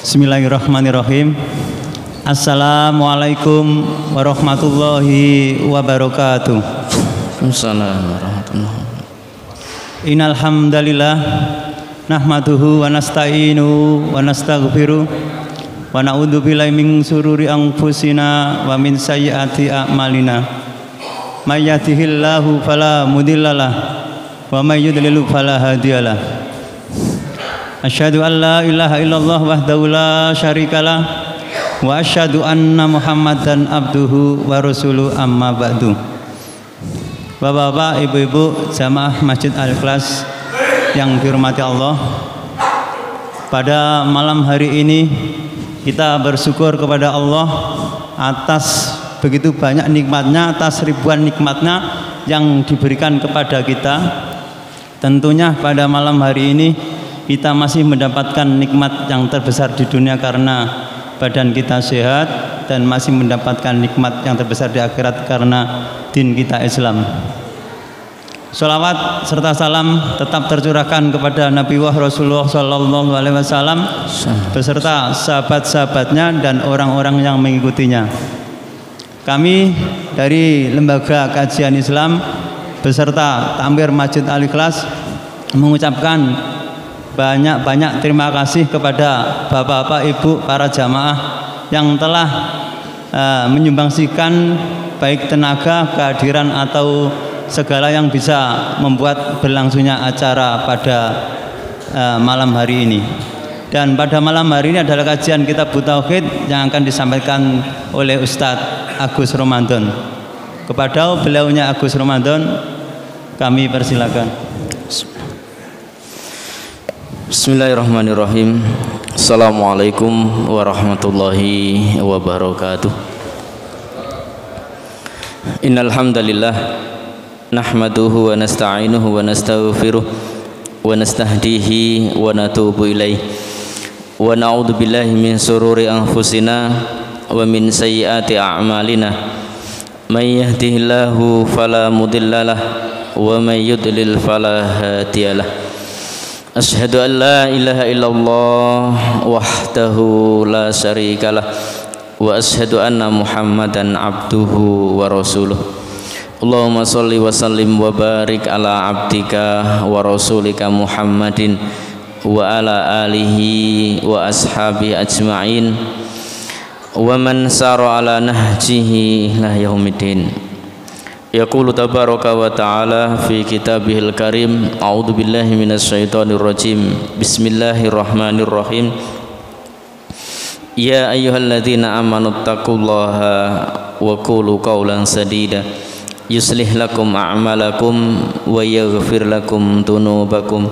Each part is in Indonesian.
Bismillahirrahmanirrahim. Assalamualaikum warahmatullahi wabarakatuh. Assalamualaikum warahmatullahi wabarakatuh. Innal hamdalillah nahmaduhu wa nasta'inu wa nastaghfiruh wa na'udzu billahi min syururi anfusina wa min sayyiati a'malina. May yahdihillahu fala mudhillalah wa may yudlil fala hadiyalah. Asyhadu an la ilaha illallah wahdahu la syarikalah wa asyhadu anna Muhammadan abduhu wa rasuluh amma ba'du. Bapak-bapak, ibu-ibu, jamaah Masjid Al-Ikhlas yang dihormati Allah, pada malam hari ini kita bersyukur kepada Allah atas begitu banyak nikmatnya, atas ribuan nikmatnya yang diberikan kepada kita. Tentunya pada malam hari ini kita masih mendapatkan nikmat yang terbesar di dunia karena badan kita sehat, dan masih mendapatkan nikmat yang terbesar di akhirat karena din kita Islam. Sholawat serta salam tetap tercurahkan kepada Nabi Rasulullah Sallallahu Alaihi Wasallam beserta sahabat-sahabatnya dan orang-orang yang mengikutinya. Kami dari Lembaga Kajian Islam beserta Takmir Masjid Al-Ikhlas mengucapkan banyak-banyak terima kasih kepada bapak-bapak, ibu, para jamaah yang telah menyumbangsikan baik tenaga, kehadiran atau segala yang bisa membuat berlangsungnya acara pada malam hari ini. Dan pada malam hari ini adalah kajian kitab Tauhid yang akan disampaikan oleh Ustadz Agus Ramadan. Kepada beliaunya Agus Ramadan kami persilakan. Bismillahirrahmanirrahim. Assalamualaikum warahmatullahi wabarakatuh. Innal hamdalillah nahmaduhu wa nasta'inuhu wa nastaghfiruh wa nastahdihi wa natubu ilaih wa na'udzu billahi min shururi anfusina wa min sayyiati a'malina. May yahdihillahu fala mudhillalah wa may yudlil fala hadiyalah. Asyhadu an la ilaha illallah wahdahu la syarikalah wa asyhadu anna Muhammadan abduhu wa rasuluh. Allahumma sholli wa sallim wa barik ala abdika wa rasulika Muhammadin wa ala alihi wa ashabihi ajma'in wa man sara ala nahjihi ila yaumiddin. Yaqulu tabaraka wa ta'ala fi kitabihil karim. A'udzu billahi minasyaitonir rajim. Bismillahirrahmanirrahim. Ya ayyuhalladzina amanu taqullaha wa qulu qawlan sadida yuslih lakum a'malakum wa yaghfir lakum dhunubakum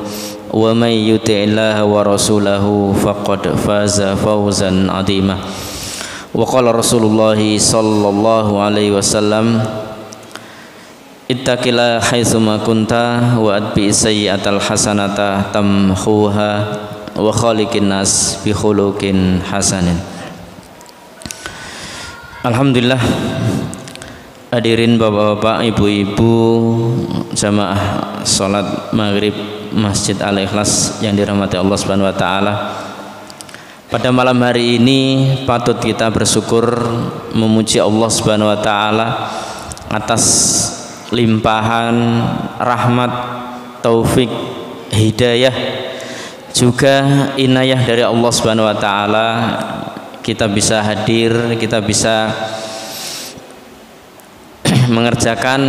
wa may yuti'illaha wa rasulahu faqad faza fawzan 'azima. Wa qala Rasulullah sallallahu alaihi wasallam, ittaqillah haitsuma kunta wa atbi sayyi'atal hasanata tamhuha wa khaliqin nas bi khuluqin hasanin. Alhamdulillah, hadirin bapak-bapak, ibu-ibu, jamaah salat maghrib Masjid Al-Ikhlas yang dirahmati Allah Subhanahu wa taala. Pada malam hari ini patut kita bersyukur, memuji Allah Subhanahu wa taala atas limpahan rahmat, taufik, hidayah, juga inayah dari Allah Subhanahu wa taala. Kita bisa hadir, kita bisa mengerjakan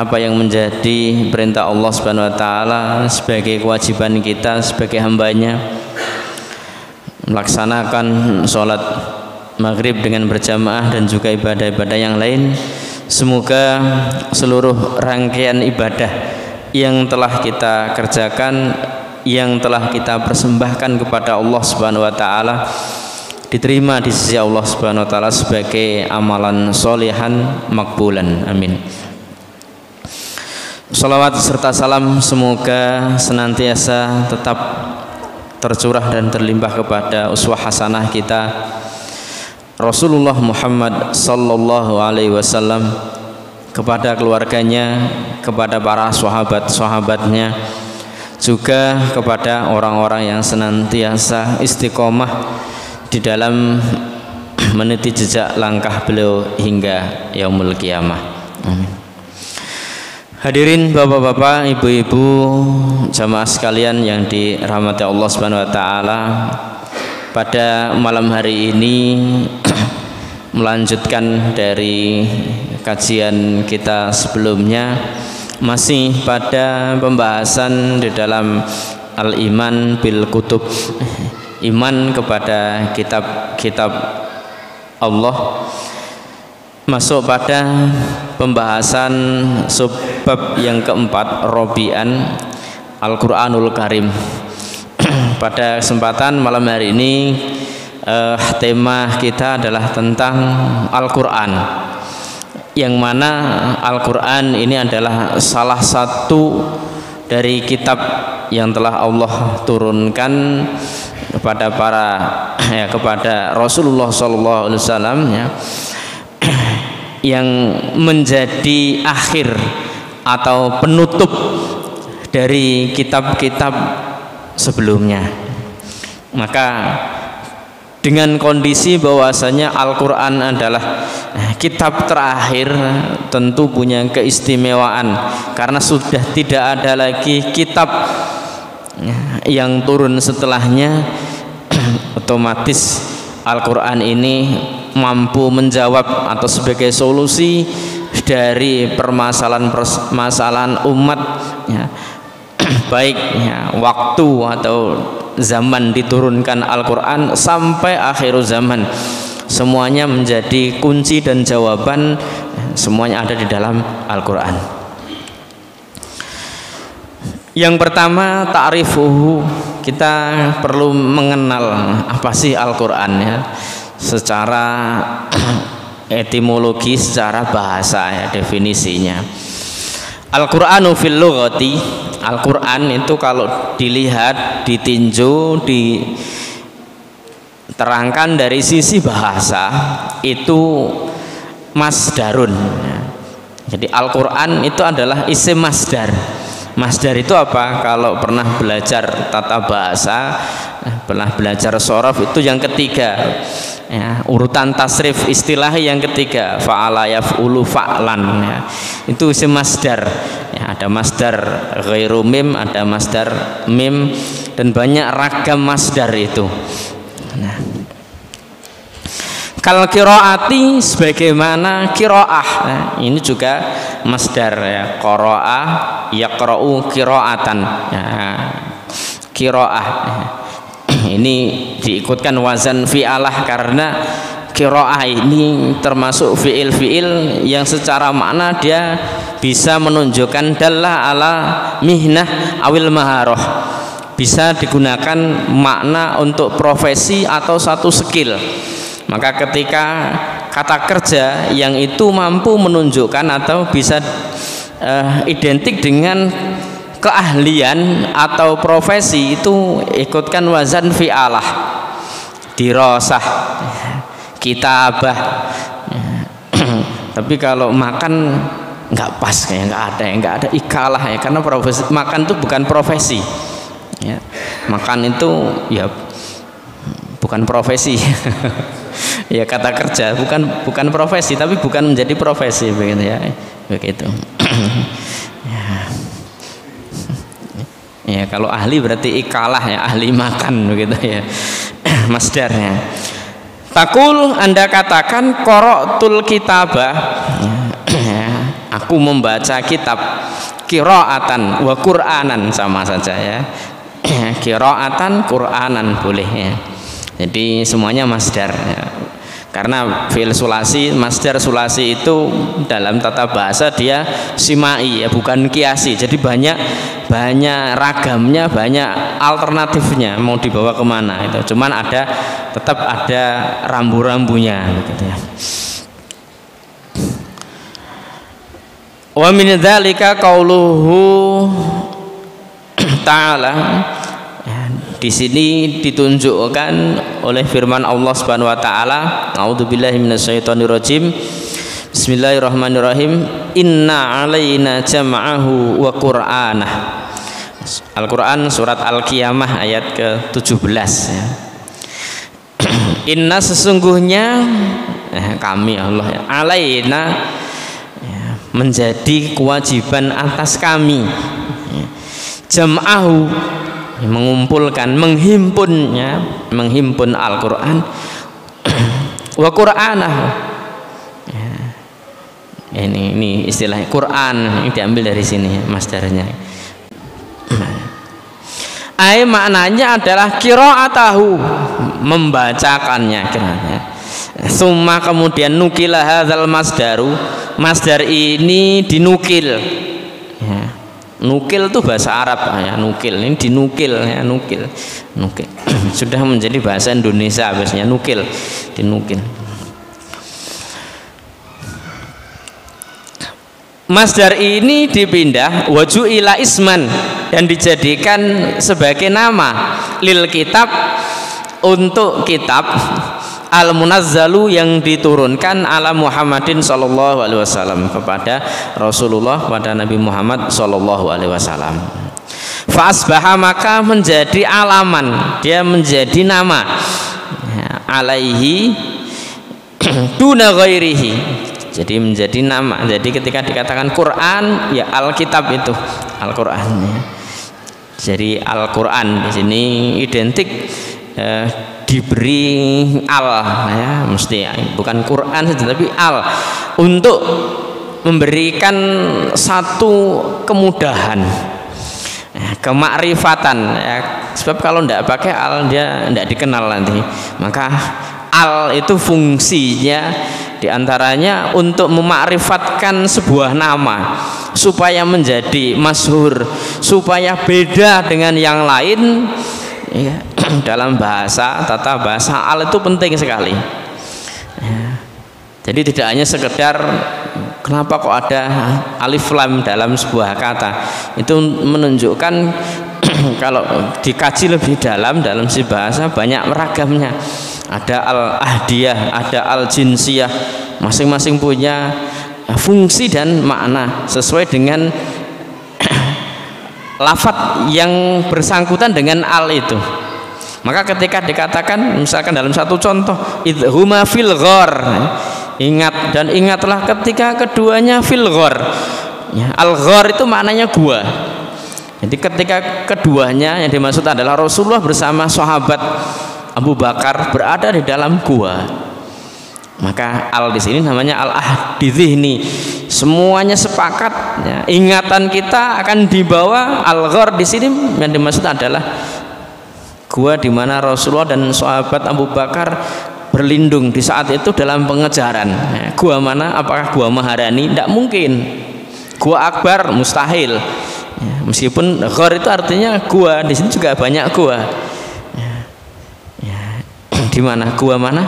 apa yang menjadi perintah Allah Subhanahu wa taala sebagai kewajiban kita sebagai hambanya, melaksanakan sholat maghrib dengan berjamaah dan juga ibadah-ibadah yang lain. Semoga seluruh rangkaian ibadah yang telah kita kerjakan, yang telah kita persembahkan kepada Allah Subhanahu wa taala, diterima di sisi Allah Subhanahu wa taala sebagai amalan sholihan makbulan. Amin. Shalawat serta salam semoga senantiasa tetap tercurah dan terlimpah kepada uswah hasanah kita Rasulullah Muhammad sallallahu alaihi wasallam, kepada keluarganya, kepada para sahabat-sahabatnya, juga kepada orang-orang yang senantiasa istiqomah di dalam meniti jejak langkah beliau hingga yaumul qiyamah. Amin. Hadirin bapak-bapak, ibu-ibu, jamaah sekalian yang dirahmati Allah Subhanahu wa taala, pada malam hari ini melanjutkan dari kajian kita sebelumnya, masih pada pembahasan di dalam al-iman bil kutub, iman kepada kitab-kitab Allah, masuk pada pembahasan subbab yang keempat, Robian Al-Quranul Karim. Pada kesempatan malam hari ini tema kita adalah tentang Al-Quran, yang mana Al-Quran ini adalah salah satu dari kitab yang telah Allah turunkan kepada Rasulullah SAW, yang menjadi akhir atau penutup dari kitab-kitab sebelumnya. Maka dengan kondisi bahwasanya Al-Quran adalah kitab terakhir, tentu punya keistimewaan karena sudah tidak ada lagi kitab yang turun setelahnya. Otomatis Al-Quran ini mampu menjawab atau sebagai solusi dari permasalahan umat, baik waktu atau zaman diturunkan Al-Quran sampai akhir zaman, semuanya menjadi kunci dan jawaban, semuanya ada di dalam Al-Quran. Yang pertama, ta'rifuhu, kita perlu mengenal apa sih Al-Quran secara etimologi, secara bahasa definisinya. Al-Qur'anu fil lughati, Al-Qur'an itu kalau dilihat, ditinjau, diterangkan dari sisi bahasa itu masdarun. Jadi Al-Qur'an itu adalah isim masdar. Masdar itu apa? Kalau pernah belajar tata bahasa, pernah belajar shorof, itu yang ketiga, urutan tasrif istilah yang ketiga, fa'ala yaf'ulu fa'lan, itu isim masdar. Ada masdar ghairu mim, ada masdar mim, dan banyak ragam masdar itu. Kal qiraati, sebagaimana qiraah, ini juga masdar, qara'a yaqra'u qira'atan, qiraah. Ini diikutkan wazan fi'alah karena qiraah ini termasuk fi'il yang secara makna dia bisa menunjukkan dallah ala mihnah awil maharah, bisa digunakan makna untuk profesi atau satu skill. Maka ketika kata kerja yang itu mampu menunjukkan atau bisa identik dengan keahlian atau profesi, itu ikutkan wazan fi'alah. Dirasah, kitabah. Tapi kalau makan nggak pas, kayak nggak ada ikalah karena profesi makan itu bukan profesi. Makan itu bukan profesi. Kata kerja bukan profesi, tapi bukan menjadi profesi, begitu. Kalau ahli berarti ikalah, ahli makan, begitu masdarnya. Takul, Anda katakan qara'tul kitabah, aku membaca kitab, qira'atan wa qur'anan, sama saja qira'atan, qur'anan boleh Jadi semuanya masdar. Karena fi'il sulasi, masdar sulasi itu dalam tata bahasa dia simai, bukan kiasi. Jadi banyak ragamnya, banyak alternatifnya mau dibawa kemana itu. Cuman tetap ada rambu-rambunya, begitu Wa min dzalika qauluhu ta'ala. Di sini ditunjukkan oleh firman Allah Subhanahu wa taala, a'udzubillahi minasyaitonirrajim. Bismillahirrahmanirrahim. Inna 'alaina jam'ahu wa qur'anah. Al-Quran surat Al-Qiyamah ayat ke-17 ya. Inna sesungguhnya kami Allah ya, alaina ya, menjadi kewajiban atas kami ya, jam'ahu mengumpulkan, menghimpun Al-Quran wa Qur'anahu ya. Ini istilahnya Quran, ini diambil dari sini ya, masdarnya. Ai maknanya adalah qiraatahu, membacakannya kiranya. Summa kemudian nukilah hadzal masdaru, masdar ini dinukil ya. Nukil itu bahasa Arab ya, nukil ini dinukil ya, nukil sudah menjadi bahasa Indonesia biasanya, nukil, dinukil. Masdar ini dipindah waju ila isman dan dijadikan sebagai nama lil kitab, untuk kitab al munazzalu yang diturunkan ala Muhammadin sallallahu alaihi wasallam, kepada Rasulullah, pada Nabi Muhammad sallallahu alaihi wasallam. Fa asbaha maka menjadi alaman, dia menjadi nama alaihi duna ghairihi, jadi menjadi nama. Jadi ketika dikatakan Quran ya Alkitab itu Al-Quran ya. Jadi Al-Quran di sini identik diberi al ya, mesti ya, bukan Quran saja tapi al, untuk memberikan satu kemudahan ya, kemakrifatan ya. Sebab kalau tidak pakai al dia tidak dikenal nanti. Maka al itu fungsinya diantaranya untuk memakrifatkan sebuah nama supaya menjadi masyhur, supaya beda dengan yang lain ya. Dalam bahasa, tata bahasa al itu penting sekali ya. Jadi tidak hanya sekedar kenapa kok ada alif lam dalam sebuah kata, itu menunjukkan kalau dikaji lebih dalam si bahasa banyak ragamnya. Ada al-ahdiyah, ada al-jinsiyah, masing-masing punya fungsi dan makna sesuai dengan lafadz yang bersangkutan dengan al itu. Maka ketika dikatakan misalkan dalam satu contoh idhuma fil ghar, ingat dan ingatlah ketika keduanya fil ghar ya, al ghar itu maknanya gua. Jadi ketika keduanya yang dimaksud adalah Rasulullah bersama sahabat Abu Bakar berada di dalam gua, maka al di sini namanya al ahdi dzihni, semuanya sepakat ya, ingatan kita akan dibawa. Al ghar di sini yang dimaksud adalah gua di mana Rasulullah dan sahabat Abu Bakar berlindung di saat itu dalam pengejaran ya, gua mana? Apakah gua Maharani? Tidak mungkin. Gua akbar mustahil ya, meskipun ghar itu artinya gua, di sini juga banyak gua ya, ya. Di mana? Gua mana?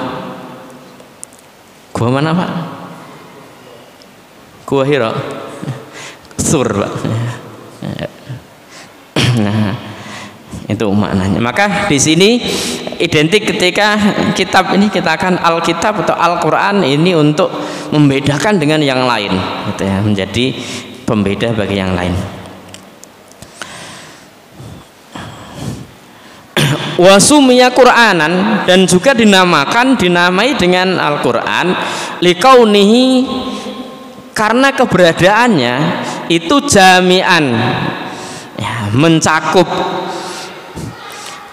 Gua mana Pak? Gua Hira, Sur Pak. Nah itu maknanya. Maka di sini identik ketika kitab ini kita akan Alkitab atau Al-Quran ini untuk membedakan dengan yang lain gitu ya, menjadi pembeda bagi yang lain. Wasumiya Qur'anan, dan juga dinamai dengan Al-Quran likaunihi, karena keberadaannya itu jami'an ya, mencakup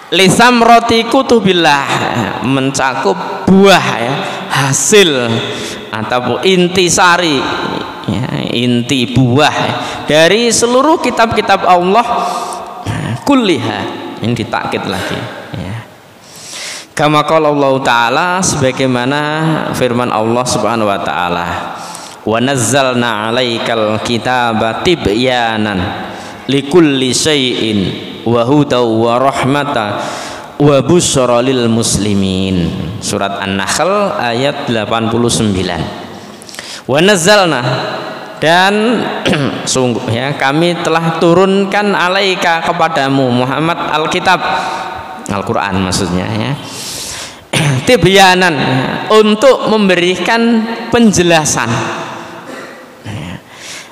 lisam roti kutubillah, mencakup buah ya, hasil atau inti sari ya, inti buah ya, dari seluruh kitab-kitab Allah kulliha, ini ditakkid lagi ya. Kama qala Allah taala, sebagaimana firman Allah Subhanahu wa taala, wa nazzalna 'alaikal kitaba tibyanan likulli syai'in wa hudaw wa rahmata wa busyra lil muslimin. Surat An-Nahl ayat 89. Wa nazzalna, dan sungguh ya kami telah turunkan alaika kepadamu Muhammad Alkitab, Al-Quran maksudnya ya, tibyanan, untuk memberikan penjelasan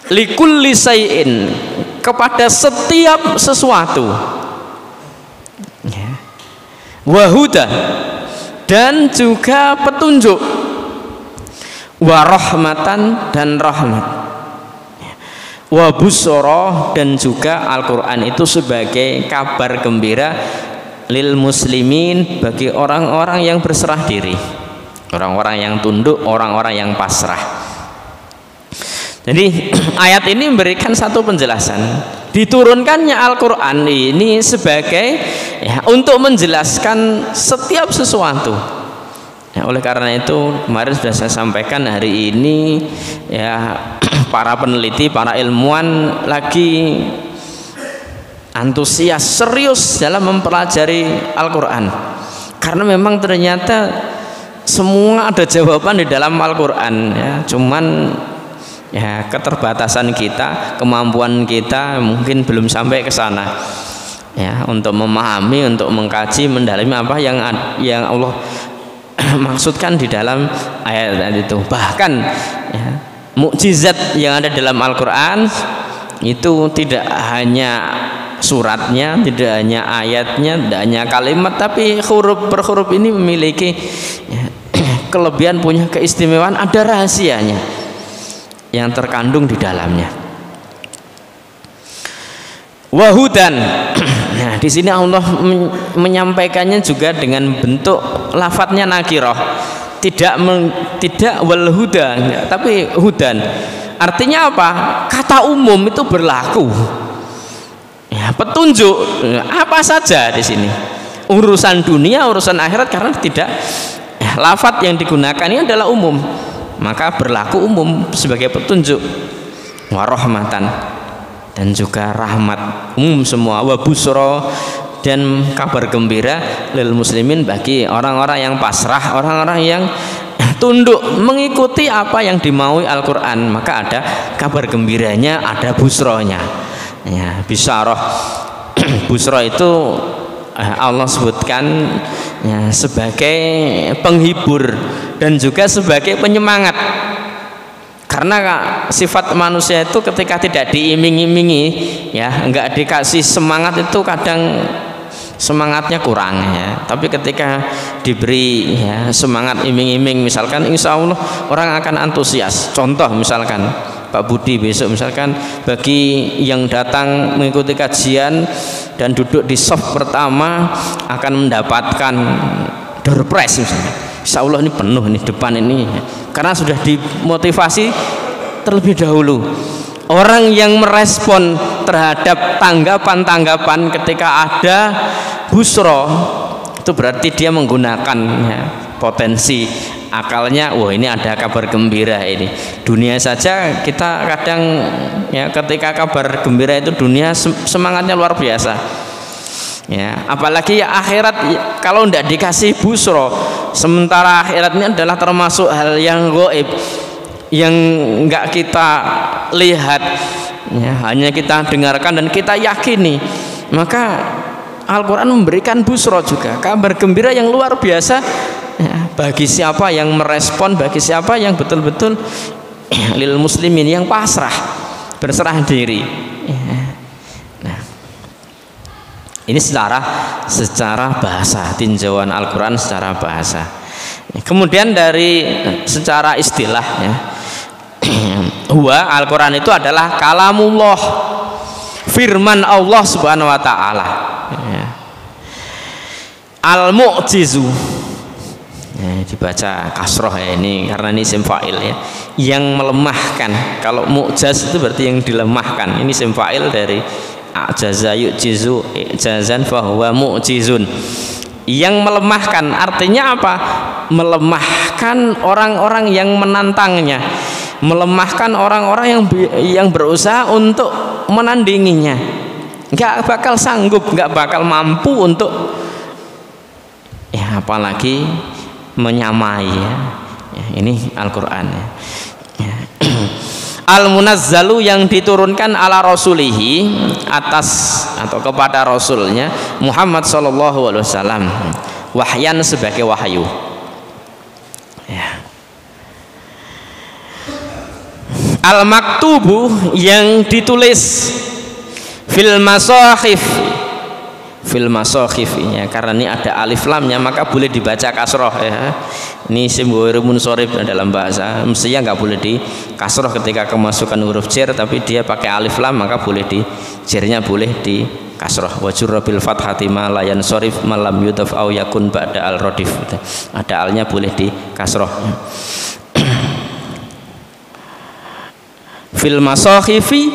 likulli syai'in, kepada setiap sesuatu. Ya. Wahuda, dan juga petunjuk. Warahmatan, dan rahmat. Wa busra, dan juga Al-Quran itu sebagai kabar gembira lil muslimin, bagi orang-orang yang berserah diri, orang-orang yang tunduk, orang-orang yang pasrah. Jadi ayat ini memberikan satu penjelasan, diturunkannya Al-Quran ini sebagai untuk menjelaskan setiap sesuatu. Oleh karena itu kemarin sudah saya sampaikan, hari ini para peneliti, para ilmuwan lagi antusias, serius dalam mempelajari Al-Quran, karena memang ternyata semua ada jawaban di dalam Al-Quran. Cuman keterbatasan kita, kemampuan kita mungkin belum sampai ke sana untuk memahami, untuk mengkaji, mendalami apa yang Allah maksudkan di dalam ayat itu. Bahkan mukjizat yang ada dalam Al-Quran itu tidak hanya suratnya, tidak hanya ayatnya, tidak hanya kalimat, tapi huruf per huruf ini memiliki kelebihan, punya keistimewaan, ada rahasianya yang terkandung di dalamnya. Wahudan. Nah, di sini Allah menyampaikannya juga dengan bentuk lafadznya nakirah, tidak wal huda, tapi hudan. Artinya apa? Kata umum itu berlaku. Petunjuk apa saja di sini, urusan dunia, urusan akhirat, karena tidak lafadz yang digunakan ini adalah umum, maka berlaku umum sebagai petunjuk. Warahmatan, dan juga rahmat, umum semua. Wa busra, dan kabar gembira lil muslimin, bagi orang-orang yang pasrah, orang-orang yang tunduk mengikuti apa yang dimaui Al-Quran, maka ada kabar gembiranya, ada busronya. Bisyarah. Busra itu Allah sebutkan sebagai penghibur dan juga sebagai penyemangat. Karena sifat manusia itu ketika tidak diiming-imingi, enggak dikasih semangat, itu kadang semangatnya kurang Tapi ketika diberi semangat, iming-iming, misalkan, insya Allah orang akan antusias. Contoh misalkan Pak Budi besok, misalkan bagi yang datang mengikuti kajian dan duduk di soft pertama akan mendapatkan door prize misalnya. Insya Allah ini penuh nih depan ini, karena sudah dimotivasi terlebih dahulu. Orang yang merespon terhadap tanggapan-tanggapan ketika ada busro, itu berarti dia menggunakan potensi akalnya. Wah, ini ada kabar gembira ini. Dunia saja kita kadang ketika kabar gembira itu dunia semangatnya luar biasa. Apalagi akhirat, kalau tidak dikasih busro, sementara akhirat ini adalah termasuk hal yang gaib, yang enggak kita lihat, hanya kita dengarkan dan kita yakini, maka Al-Quran memberikan busro juga, kabar gembira yang luar biasa bagi siapa yang merespon, bagi siapa yang betul-betul lil muslimin, yang pasrah, berserah diri. Nah, ini secara bahasa, tinjauan Al-Quran secara bahasa. Kemudian dari secara istilah, huwa, Al-Quran itu adalah kalamullah, firman Allah subhanahu wa ta'ala. Al-mu'jizu, dibaca kasroh ini karena ini isim fa'il yang melemahkan. Kalau mu'jaz itu berarti yang dilemahkan. Ini isim fa'il dari ajaza yu'jizu ijazan fahuwa mu'jizun, yang melemahkan. Artinya apa? Melemahkan orang-orang yang menantangnya, melemahkan orang-orang yang berusaha untuk menandinginya. Nggak bakal sanggup, nggak bakal mampu untuk apalagi menyamai ini Al-Quran Al-Munazzalu, yang diturunkan ala rasulihi, atas atau kepada rasulnya Muhammad sallallahu alaihi wasallam, wahyan, sebagai wahyu. Al-Maktubu, yang ditulis Fil masahif, fil masahif ya, karena ini ada alif lamnya maka boleh dibaca kasroh ya. Ini simbol munsharif dalam bahasa, mestinya nggak boleh di kasroh ketika kemasukan huruf jar, tapi dia pakai alif lam maka boleh di jarnya boleh di kasroh. Wa jurra bil fathati ma la yansharif malam yudaf au yakun ba'da al radif. Ada alnya boleh di kasroh. Fil masahifi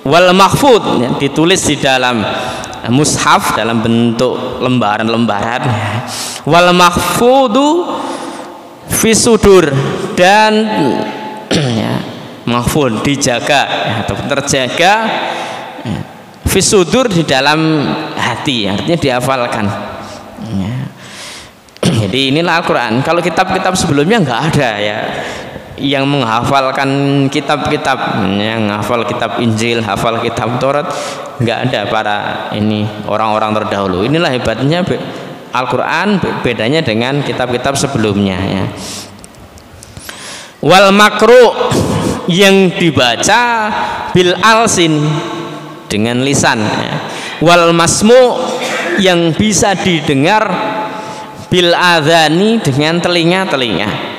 wal mahfud ya, ditulis di dalam mushaf dalam bentuk lembaran-lembaran. Wal mahfudu fi sudur, dan ya, mahfud dijaga ya, atau terjaga ya, fi sudur di dalam hati, artinya dihafalkan ya. Jadi inilah Al-Quran. Kalau kitab-kitab sebelumnya nggak ada ya yang menghafalkan kitab-kitab, yang hafal kitab Injil, hafal kitab Taurat, nggak ada para ini orang-orang terdahulu. Inilah hebatnya Al-Quran, bedanya dengan kitab-kitab sebelumnya ya. Wal makru, yang dibaca bil alsin, dengan lisan ya. Wal masmu, yang bisa didengar bil adhani, dengan telinga-telinga.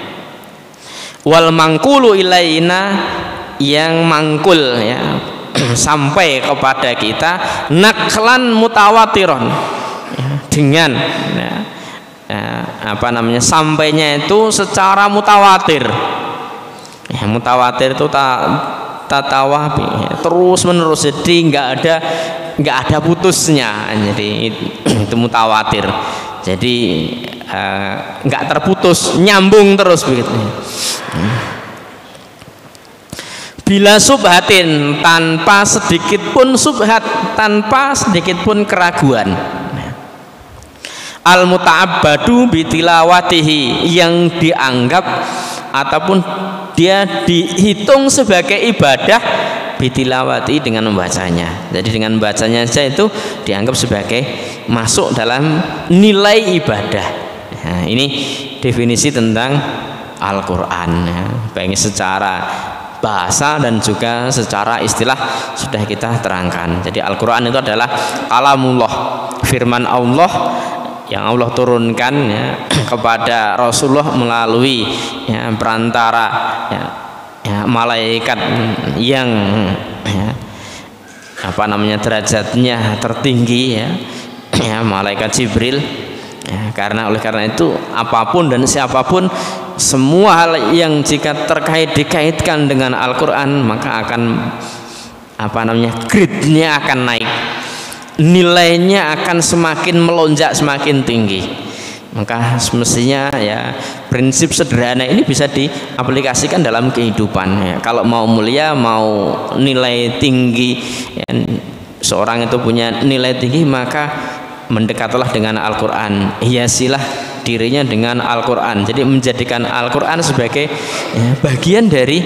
Wal mangkulu ilaina, yang mangkul ya sampai kepada kita naklan mutawatiron ya, dengan ya, apa namanya, sampainya itu secara mutawatir ya, mutawatir itu tatawah ya, terus menerus, jadi nggak ada putusnya, jadi itu mutawatir, jadi nggak terputus, nyambung terus begitu. Bila subhatin, tanpa sedikit pun subhat, tanpa sedikit pun keraguan. Al muta'abbadu bitilawatihi, yang dianggap ataupun dia dihitung sebagai ibadah bitilawati, dengan membacanya. Jadi dengan membacanya saja itu dianggap sebagai masuk dalam nilai ibadah. Nah, ini definisi tentang Al-Quran ya, baik secara bahasa dan juga secara istilah sudah kita terangkan. Jadi Al-Quran itu adalah kalamullah, firman Allah yang Allah turunkan ya, kepada Rasulullah melalui ya, perantara ya, malaikat yang ya, apa namanya, derajatnya tertinggi ya, malaikat Jibril ya, oleh karena itu apapun dan siapapun, semua hal yang jika dikaitkan dengan Al-Quran maka akan apa namanya, grade-nya akan naik, nilainya akan semakin melonjak, semakin tinggi. Maka semestinya ya prinsip sederhana ini bisa diaplikasikan dalam kehidupan ya. Kalau mau mulia, mau nilai tinggi ya, seorang itu punya nilai tinggi, maka mendekatlah dengan Al-Quran, hiasilah dirinya dengan Al-Quran, jadi menjadikan Al-Quran sebagai ya, bagian dari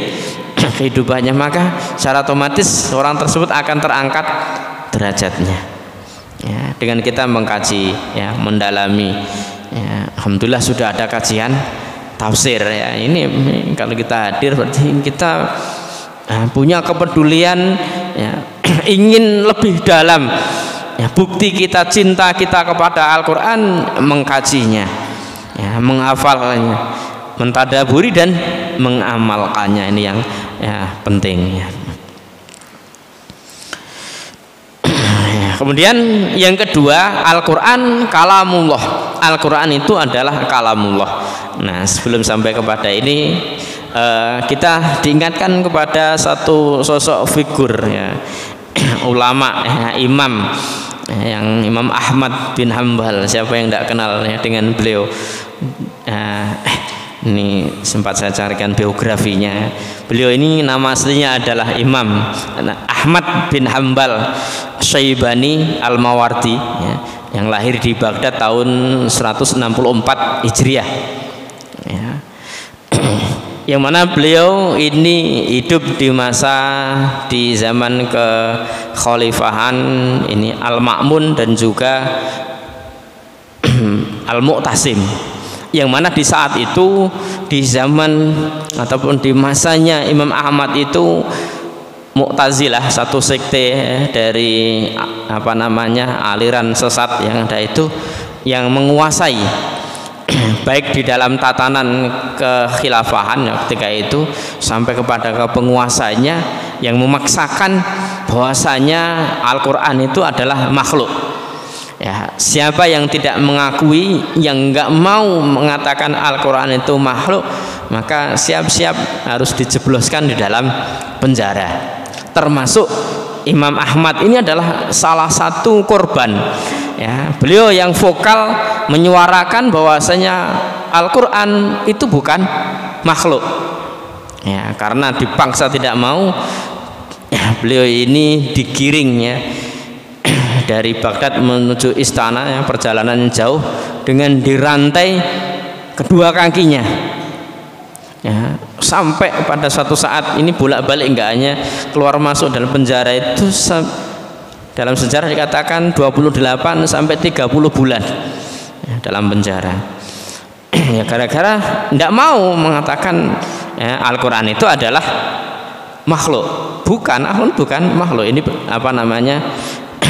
kehidupannya, maka secara otomatis orang tersebut akan terangkat derajatnya ya, dengan kita mengkaji ya, mendalami ya. Alhamdulillah sudah ada kajian tafsir ya, ini kalau kita hadir berarti kita punya kepedulian ya, ingin lebih dalam ya, bukti kita cinta kita kepada Al-Quran, mengkajinya ya, menghafalnya, mentadaburi dan mengamalkannya. Ini yang ya, penting ya. Kemudian yang kedua, Al-Quran kalamullah. Al-Quran itu adalah kalamullah. Nah, sebelum sampai kepada ini kita diingatkan kepada satu sosok figur ya, ulama ya, imam yang Imam Ahmad bin Hanbal. Siapa yang tidak kenal ya dengan beliau? Ini sempat saya carikan biografinya. Beliau ini nama aslinya adalah Imam Ahmad bin Hanbal Syaibani Al-Mawardi ya, yang lahir di Baghdad tahun 164 Hijriah ya. Yang mana beliau ini hidup di zaman kekhalifahan ini Al-Ma'mun dan juga Al-Mu'tasim, yang mana di saat itu, di zaman ataupun di masanya Imam Ahmad itu Mu'tazilah, satu sekte dari aliran sesat yang ada itu, yang menguasai baik di dalam tatanan kekhilafahan ketika itu sampai kepada penguasanya yang memaksakan bahwasanya Al-Quran itu adalah makhluk. Ya, siapa yang tidak mengakui, yang nggak mau mengatakan Al-Quran itu makhluk, maka siap-siap harus dijebloskan di dalam penjara. Termasuk Imam Ahmad ini adalah salah satu korban. Ya, beliau yang vokal menyuarakan bahwasanya Al-Quran itu bukan makhluk. Ya, karena dipaksa tidak mau, ya, beliau ini digiring ya dari Baghdad menuju istana, ya, perjalanan jauh dengan dirantai kedua kakinya. Ya, sampai pada suatu saat ini bolak-balik, enggak hanya keluar masuk dalam penjara itu, dalam sejarah dikatakan 28 sampai 30 bulan ya, dalam penjara. Ya, gara-gara tidak mau mengatakan ya, Al-Quran itu adalah makhluk. Bukan makhluk. Ini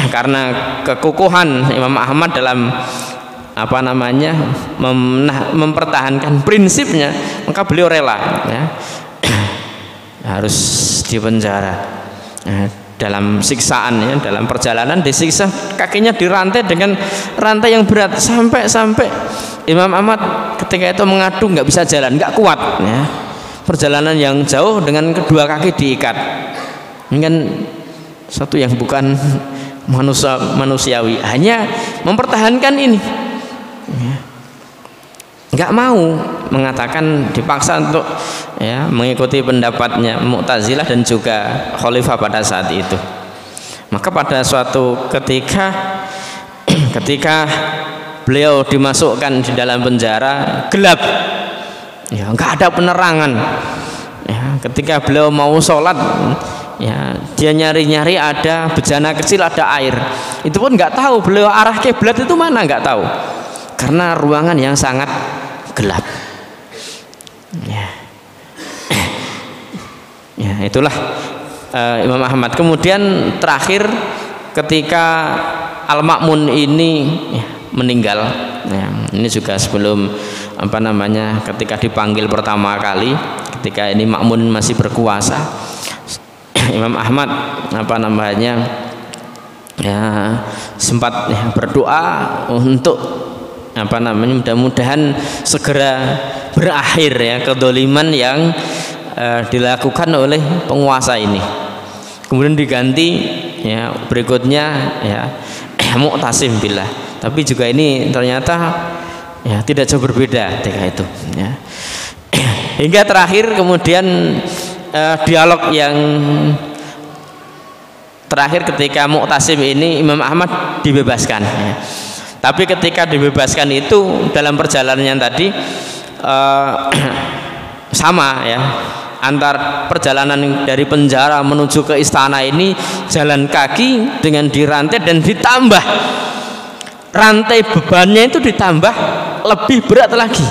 karena kekukuhan Imam Ahmad dalam mempertahankan prinsipnya, maka beliau rela ya, harus dipenjara ya, dalam siksaan ya, dalam perjalanan disiksa, kakinya dirantai dengan rantai yang berat sampai Imam Ahmad ketika itu mengadu nggak bisa jalan, nggak kuat ya, perjalanan yang jauh dengan kedua kaki diikat. Ini kan satu yang bukan manusiawi, hanya mempertahankan ini. Nggak mau mengatakan, dipaksa untuk ya, mengikuti pendapatnya Mu'tazilah dan juga khalifah pada saat itu. Maka pada suatu ketika beliau dimasukkan di dalam penjara, gelap ya, nggak ada penerangan ya, ketika beliau mau sholat ya, dia nyari-nyari ada bejana kecil, ada air, itu pun nggak tahu beliau arah kiblat itu mana, nggak tahu karena ruangan yang sangat gelap ya. Ya, itulah Imam Ahmad. Kemudian terakhir ketika Al-Ma'mun ini ya, meninggal ya, ini juga sebelum ketika dipanggil pertama kali, ketika ini Ma'mun masih berkuasa, Imam Ahmad ya, sempat ya, berdoa untuk mudah-mudahan segera berakhir ya kedzaliman yang dilakukan oleh penguasa ini. Kemudian diganti ya berikutnya ya Mu'tasim billah. Tapi juga ini ternyata ya tidak jauh berbeda ketika itu ya. Hingga terakhir kemudian dialog yang terakhir ketika Mu'tasim ini Imam Ahmad dibebaskan ya. Tapi ketika dibebaskan itu dalam perjalanannya tadi sama ya, antar perjalanan dari penjara menuju ke istana ini jalan kaki dengan dirantai dan ditambah rantai bebannya itu ditambah lebih berat lagi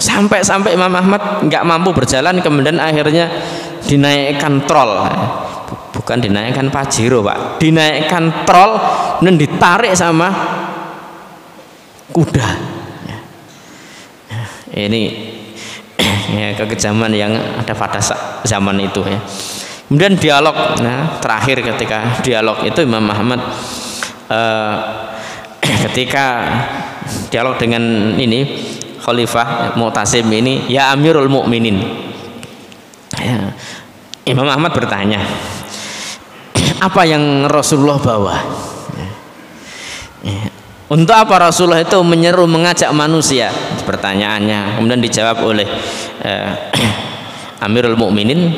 sampai Imam Ahmad nggak mampu berjalan, kemudian akhirnya dinaikkan trol, bukan dinaikkan Pajero Pak, dinaikkan trol dan ditarik sama kuda ya. Ini ya, kekejaman yang ada pada zaman itu ya. Kemudian dialog terakhir, ketika dialog itu Imam Ahmad ketika dialog dengan ini Khalifah Mu'tasim ini, ya Amirul Mukminin ya, Imam Ahmad bertanya, apa yang Rasulullah bawa ya. Untuk apa Rasulullah itu menyeru, mengajak manusia? Pertanyaannya. Kemudian dijawab oleh Amirul Mukminin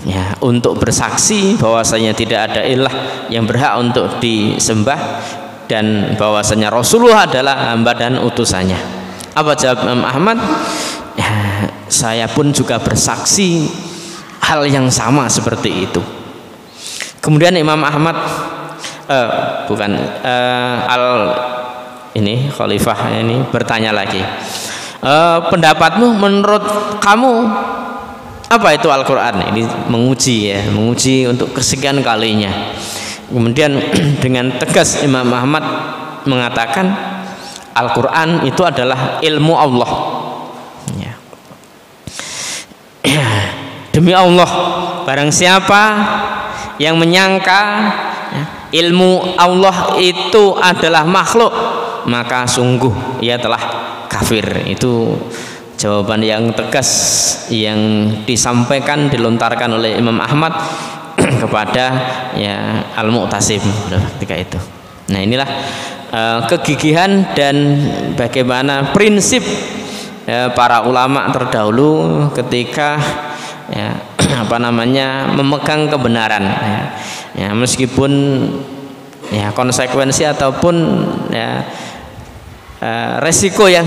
ya, untuk bersaksi bahwasanya tidak ada ilah yang berhak untuk disembah dan bahwasanya Rasulullah adalah hamba dan utusannya. Apa jawab Imam Ahmad? Ya, saya pun juga bersaksi hal yang sama seperti itu. Kemudian Imam Ahmad ini Khalifah ini bertanya lagi, pendapatmu, menurut kamu Apa itu Al-Quran? Ini menguji ya, menguji untuk kesekian kalinya. Kemudian dengan tegas Imam Ahmad mengatakan Al-Quran itu adalah ilmu Allah ya. Demi Allah, barang siapa yang menyangka ya, ilmu Allah itu adalah makhluk, maka sungguh ia telah kafir. Itu jawaban yang tegas yang disampaikan, dilontarkan oleh Imam Ahmad kepada ya Al-Mu'tasim ketika itu. Nah, inilah kegigihan dan bagaimana prinsip para ulama terdahulu ketika ya memegang kebenaran ya, meskipun ya konsekuensi ataupun ya resiko yang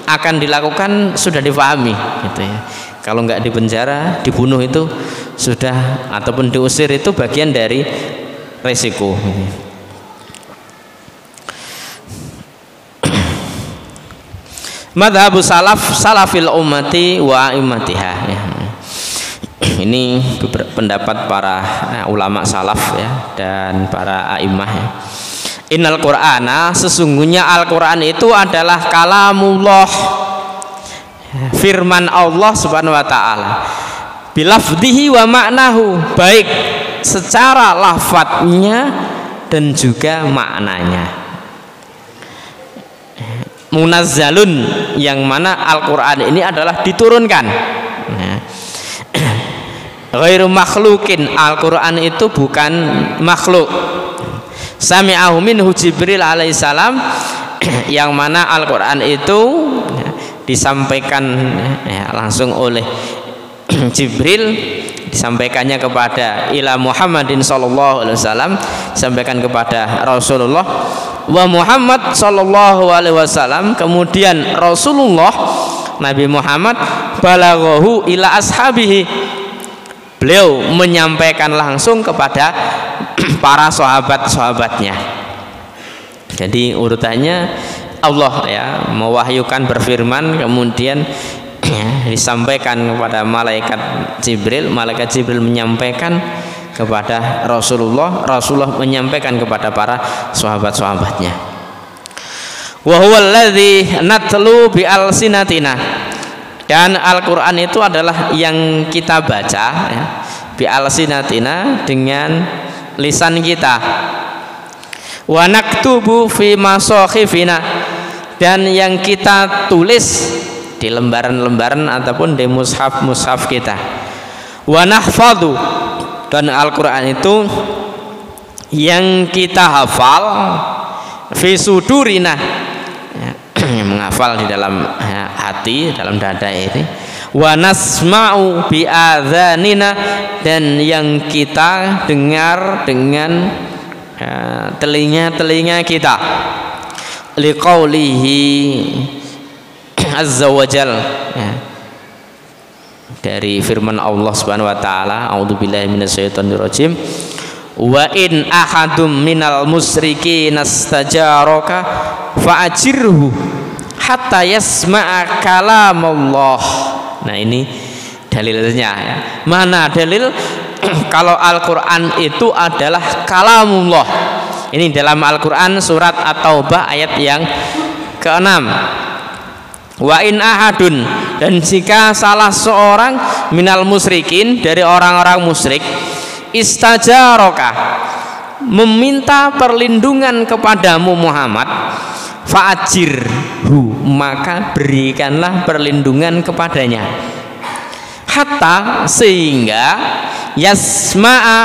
akan dilakukan sudah dipahami gitu ya. Kalau nggak dipenjara, dibunuh itu sudah, ataupun diusir itu bagian dari resiko. Madhabu salafil ummati wa a'immatiha ya. Ini pendapat para ulama salaf ya dan para a'immah ya. Innal Qur'ana, sesungguhnya Al-Quran itu adalah kalamullah, firman Allah subhanahu wa ta'ala, bilafdihi wa maknahu, baik secara lafadznya dan juga maknanya. Munazzalun, yang mana Al-Quran ini adalah diturunkan. Ghairu makhlukin, Al-Quran itu bukan makhluk. Sami'ahu minhu Jibril alaihissalam, yang mana Al-Quran itu disampaikan ya, langsung oleh Jibril, disampaikannya kepada ila Muhammadin sallallahu alaihi wasallam, disampaikan kepada Rasulullah wa Muhammad sallallahu alaihi wasallam, kemudian Rasulullah Nabi Muhammad balaghahu ila ashabihi, beliau menyampaikan langsung kepada para sahabat-sahabatnya. Jadi urutannya Allah ya mewahyukan, berfirman, kemudian ya, disampaikan kepada malaikat Jibril menyampaikan kepada Rasulullah menyampaikan kepada para sahabat-sahabatnya. Wa huwal ladzi natlu bi alsinatina, dan Al-Qur'an itu adalah yang kita baca ya, bi alsinatina, dengan lisan kita. Wa naktubu fi masakhifina, dan yang kita tulis di lembaran-lembaran ataupun di mushaf kita. Wa nahfadhu, dan Al-Qur'an itu yang kita hafal, fi sudurina, menghafal di dalam hati, dalam dada ini. Wa nasma'u bi adzanina, dan yang kita dengar dengan telinga kita. Liqaulihi azza wajal ya, dari firman Allah subhanahu wa ta'ala, a'udzubillahi minasyaitonirrajim, wa in ahadum minal musyrikin astajaraka fa'ajirhu hatta yasma'a kalamullah. Nah, ini dalilnya ya. Mana dalil kalau Al-Quran itu adalah kalamullah? Ini dalam Al-Quran surat At-Taubah ayat yang ke-6. Wa in ahadun, dan jika salah seorang minal musyrikin, dari orang-orang musyrik, istajaraka, meminta perlindungan kepadamu Muhammad, fa'ajirhu, maka berikanlah perlindungan kepadanya, hatta, sehingga yasma'a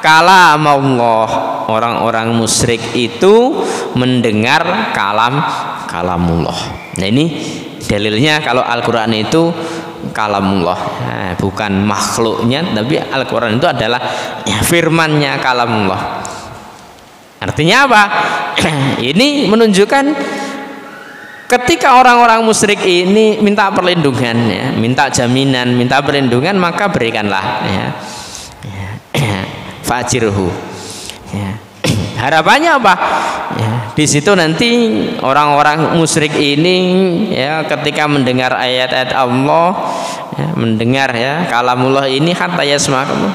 kalamullah, orang-orang musyrik itu mendengar kalamullah. Nah, ini dalilnya kalau Al-Quran itu kalamullah, nah, bukan makhluknya, tapi Al-Quran itu adalah ya, firmannya kalamullah. Artinya apa? Ini menunjukkan ketika orang-orang musyrik ini minta perlindungan ya, minta jaminan, minta perlindungan, maka berikanlah ya, fajirhu ya. Harapannya apa? Ya, di situ nanti orang-orang musyrik ini ya ketika mendengar ayat-ayat Allah, ya, mendengar ya kalamullah ini hatta yasma'u,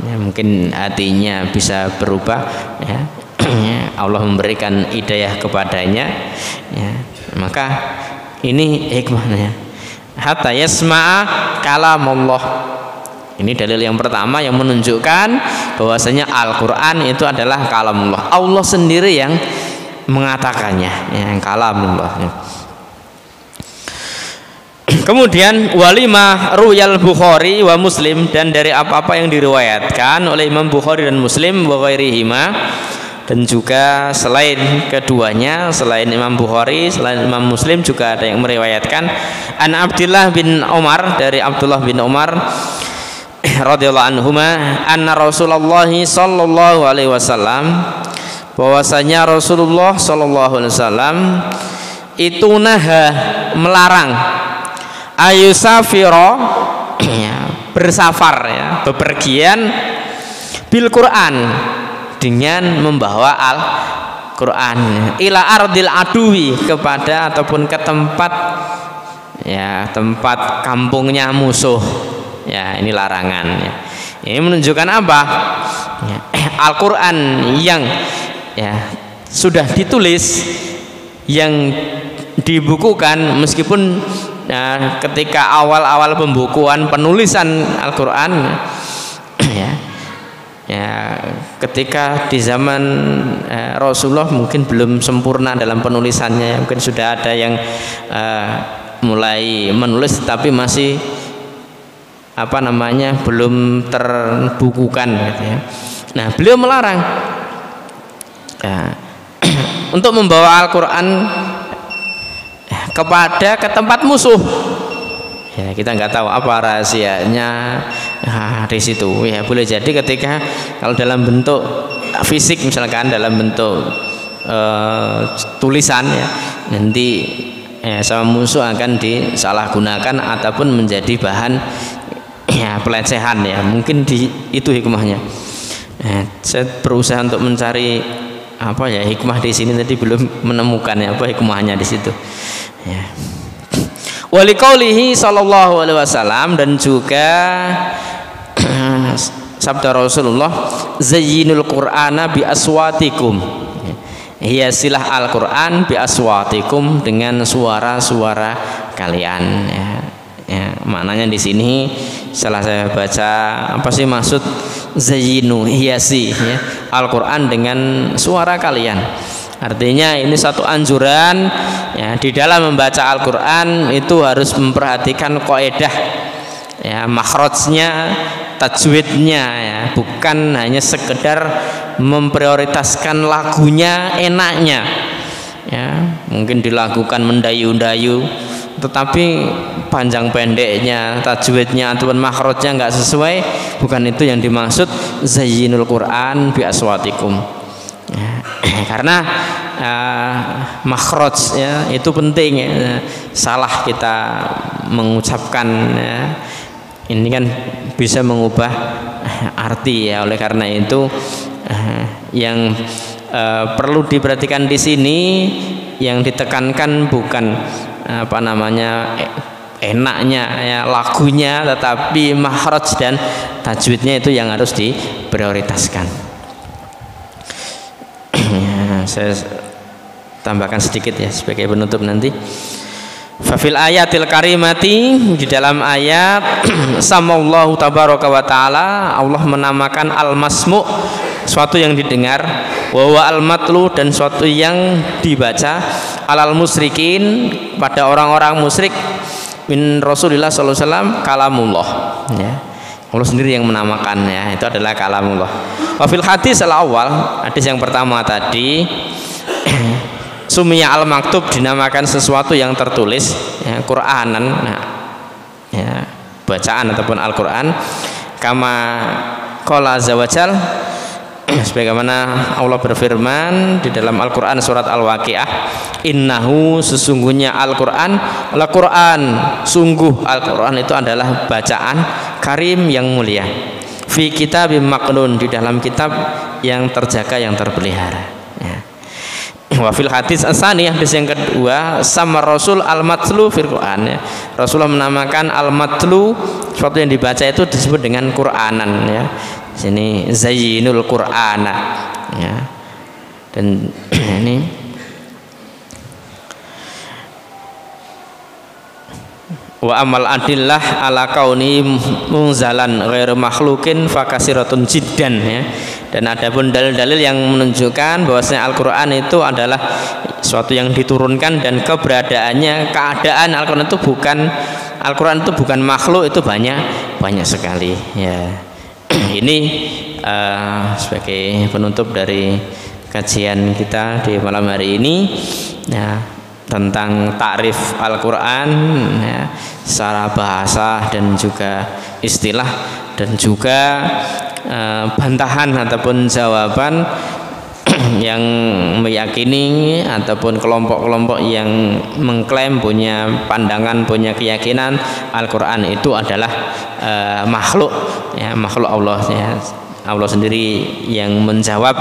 ya, mungkin hatinya bisa berubah, ya. Allah memberikan hidayah kepadanya, ya. Maka ini hikmahnya hatta yasma'a kalamullah. Ini dalil yang pertama yang menunjukkan bahwasanya Al-Quran itu adalah kalamullah. Allah sendiri yang mengatakannya, yang kalamullah. Kemudian walima ruyal Bukhari wa Muslim, dan dari apa-apa yang diriwayatkan oleh Imam Bukhari dan Muslim wa ghairihima, dan juga selain keduanya, selain Imam Bukhari, selain Imam Muslim juga ada yang meriwayatkan an Abdullah bin Umar, dari Abdullah bin Umar radhiyallahu anhuma anna Rasulullah sallallahu alaihi wasallam, bahwasanya Rasulullah sallallahu alaihi wasallam itu naha, melarang ayusafiro, ya, bersafar, ya, bepergian bil Quran, dengan membawa Al-Quran ila ardil aduwi, kepada ataupun ke tempat, ya, tempat kampungnya musuh. Ya, ini larangan, ya. Ini menunjukkan apa? Ya, Al-Quran yang, ya, sudah ditulis, yang dibukukan, meskipun ketika awal-awal pembukuan penulisan Al-Quran, ya, ya, ketika di zaman Rasulullah mungkin belum sempurna dalam penulisannya, mungkin sudah ada yang mulai menulis tapi masih belum terbukukan, gitu ya. Nah, beliau melarang, ya, untuk membawa Al-Quran ke tempat musuh. Ya, kita nggak tahu apa rahasianya di situ. Ya, boleh jadi ketika kalau dalam bentuk fisik, misalkan dalam bentuk tulisan, ya, nanti sama musuh akan disalahgunakan ataupun menjadi bahan, ya, pelecehan, ya, mungkin itu hikmahnya. Saya berusaha untuk mencari hikmah di sini, tadi belum menemukan apa hikmahnya di situ. Ya. Waliqaulihi sallallahu alaihi wasallam, dan juga sabda Rasulullah, zayyinul Qur'ana bi aswatikum, hiasilah Al-Quran bi aswatikum, dengan suara-suara kalian, ya. Ya, maknanya di sini setelah saya baca apa sih maksud zayyinu, hiasi, ya, Al-Quran dengan suara kalian. Artinya ini satu anjuran, ya, di dalam membaca Al-Quran itu harus memperhatikan kaidah, ya, makhrajnya, tajwidnya, ya, bukan hanya sekedar memprioritaskan lagunya, enaknya, ya, mungkin dilakukan mendayu-dayu, tetapi panjang pendeknya, tajwidnya ataupun makhrajnya nggak sesuai, bukan itu yang dimaksud zayyinul Quran bi aswatikum, ya. Karena makhraj, ya, itu penting, ya. Salah kita mengucapkan, ya, ini kan bisa mengubah arti, ya. Oleh karena itu yang perlu diperhatikan di sini, yang ditekankan bukan enaknya, ya, lagunya, tetapi makhraj dan tajwidnya itu yang harus diprioritaskan. Ya, saya tambahkan sedikit, ya, sebagai penutup nanti. Fafil ayatil karimati, di dalam ayat samallahu tabaraka wa taala, Allah menamakan al-masmu', suatu yang didengar, wa huwa al-matlu, dan suatu yang dibaca, alal musyrikin, pada orang-orang musyrik, min Rasulillah sallallahu alaihi wasallam kalamullah, ya. Allah sendiri yang menamakannya, itu adalah kalamullah. Wa fil hadis al-awwal, hadis yang pertama tadi, sumia al-maktub, dinamakan sesuatu yang tertulis, ya, Qur'anan, nah, ya, bacaan ataupun Al-Qur'an, kama qala azza wajal, sebagaimana Allah berfirman di dalam Al-Qur'an surat Al-Waqiah, innahu, sesungguhnya Al-Qur'an, Al-Qur'an, sungguh Al-Qur'an itu adalah bacaan karim yang mulia. fi kitabim maknun, di dalam kitab yang terjaga, yang terpelihara. Ya. Wa fil hadis asani, hadis yang kedua, sama Rasul al-matlu fil Quran, ya. Rasulullah menamakan al-matlu, sesuatu yang dibaca itu disebut dengan Quranan, ya. Sini zayyinul Qur'ana, ya. Dan ini wa amal adillah ala kauni munzalan ghairu makhlukin fakasiratun jiddan, ya. Dan adapun dalil-dalil yang menunjukkan bahwasanya Al-Qur'an itu adalah suatu yang diturunkan dan keberadaannya, keadaan Al-Qur'an itu bukan makhluk, itu banyak sekali, ya. Ini sebagai penutup dari kajian kita di malam hari ini, ya, tentang takrif Al-Qur'an, ya, secara bahasa dan juga istilah, dan juga bantahan ataupun jawaban yang meyakini ataupun kelompok-kelompok yang mengklaim punya pandangan, punya keyakinan Al-Qur'an itu adalah makhluk, ya, makhluk Allah, ya. Allah sendiri yang menjawab,